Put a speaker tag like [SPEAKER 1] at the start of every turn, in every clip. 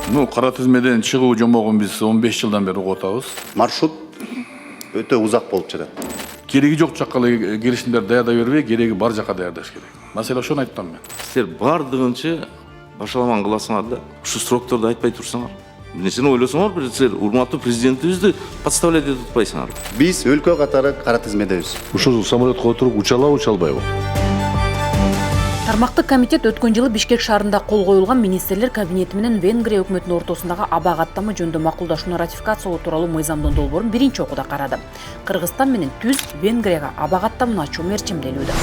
[SPEAKER 1] Кара тизмеден чыгуу жомогун биз 15 жылдан бери угуп атабыз.
[SPEAKER 2] Маршрут өтө узак болуп жатат.
[SPEAKER 1] Кереги жок жакка келишимдер даярдай бербей, кереги бар жакка даярдаш керек. Маселе ошону айттым мен.
[SPEAKER 3] Сіздер бардығынша башаламан кыласыңар да, ушу срокторду айтпай турсаңар. Несени ойлосоңор, бир силер урматтуу президентибизди подставлять этип атпайсыңар.
[SPEAKER 2] Биз өлкө катары кара тизмедебиз.
[SPEAKER 4] Ушул самолетко отуруп учалабы?
[SPEAKER 5] Тармактык комитет өткөн жылы Бишкек шаарында кол коюлган министрлер кабинети менен Венгрия өкмөтүнүн ортосундагы аба каттама жөнүндө макулдашууну ратификациялоо тууралуу мыйзамдын долбоорун биринчи окууда карады. Кыргызстан менен түз Венгрияга аба каттаманы ачуу мерчимделүүдө.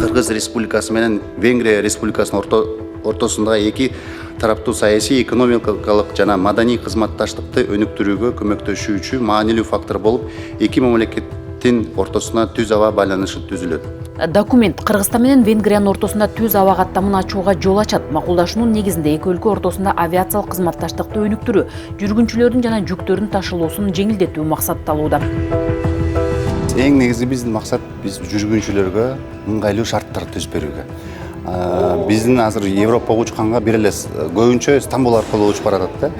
[SPEAKER 2] Кыргыз республикасы менен Венгрия республикасынын ортосундагы эки тараптуу саясий, экономикалык жана маданий кызматташтыкты өнүктүрүүгө көмөктөшүүчү маанилүү фактор болуп, эки мамлекеттин ортосуна түз аба байланышы түзүлөт.
[SPEAKER 5] Документ Кыргызстан менен Венгриянын ортосунда түз аба каттаманы ачууга жол ачат. Макулдашуунун негизинде эки өлкө ортосунда авиациялык кызматташтыкты өнүктүрүү, жүргүнчүлөрдүн жана жүктөрдүн ташылуусун жеңилдетүү максатталууда.
[SPEAKER 2] Эң негизги биздин максат биз жүргүнчүлөргө ыңгайлуу шарттар түзүп берүүгө. Биздин азыр Европага учканга бир эле көбүнчө Стамбул аркылуу учуп баратат да.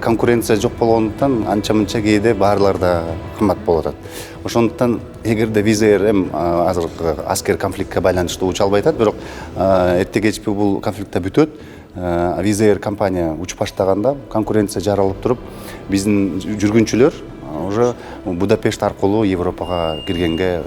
[SPEAKER 2] Конкуренция жок болгондуктан анча-мынча кээде баарлар да кымбат болуп атат. Ошондуктан эгерде Виза Эйр азыркы аскер конфликтке байланыштуу уча албай атат, бирок эрте кечпи бул конфликт бүтөт. Виза Эйр компания учуп баштаганда конкуренция жаралып туруп, биздин жүргүнчүлөр уже Будапешт аркылуу Европага киргенге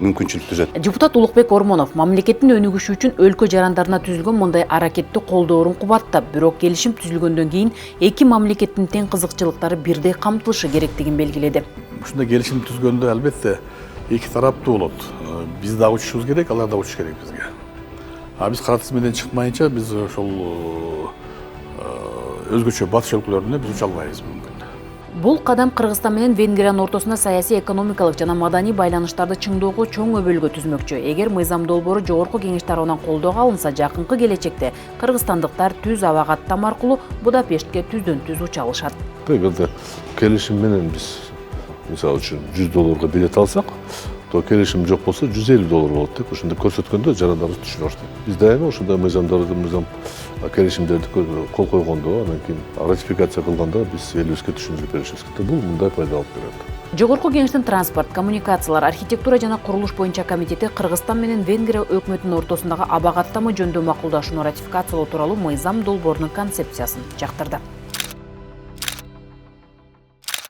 [SPEAKER 2] мүмкүнчүлүк түзөт.
[SPEAKER 5] Депутат Улукбек Ормонов мамлекеттин өнүгүшү үчүн өлкө жарандарына түзүлгөн мындай аракетти колдоорун кубаттап, бирок келишим түзүлгөндөн кийин эки мамлекеттин тең кызыкчылыктары бирдей камтылышы керектигин белгиледи.
[SPEAKER 1] Ушундай келишим түзгөндө албетте эки тараптуу болот. Биз да учушубуз керек, алар да учуш керек бизге. Биз кара тизмеден чыкмайынча биз ошол өзгөчө батыш өлкөлөрүнө биз уча албайбыз мүмкүн.
[SPEAKER 5] Бул кадам Кыргызстан менен Венгриянын ортосунда саясий, экономикалык жана маданий байланыштарды чыңдоого чоң өбөлгө түзмөкчү. Эгер мыйзам долбоору жогорку кеңеш тарабынан колдоого алынса, жакынкы келечекте кыргызстандыктар түз аба каттама аркылуу Будапештке түздөн түз уча алышат.
[SPEAKER 4] Эгерде келишим менен биз мисалы үчүн $100 билет алсак, то келишим жок болсо $150 болот деп ошондой көрсөткөндө жарандарыбыз түшүнө баштайт. Биз дайыма ошондой мыйзам келишимдерди кол койгондо, анан кийин ратификация кылганда биз элибизге түшүндүрүп беришибиз керек. Бул мындай пайда алып берет.
[SPEAKER 5] Жогорку кеңештин транспорт, коммуникациялар, архитектура жана курулуш боюнча комитети Кыргызстан менен Венгрия өкмөтүнүн ортосундагы аба каттама жөнүндө макулдашууну ратификациялоо тууралуу мыйзам долбоорунун концепциясын жактырды.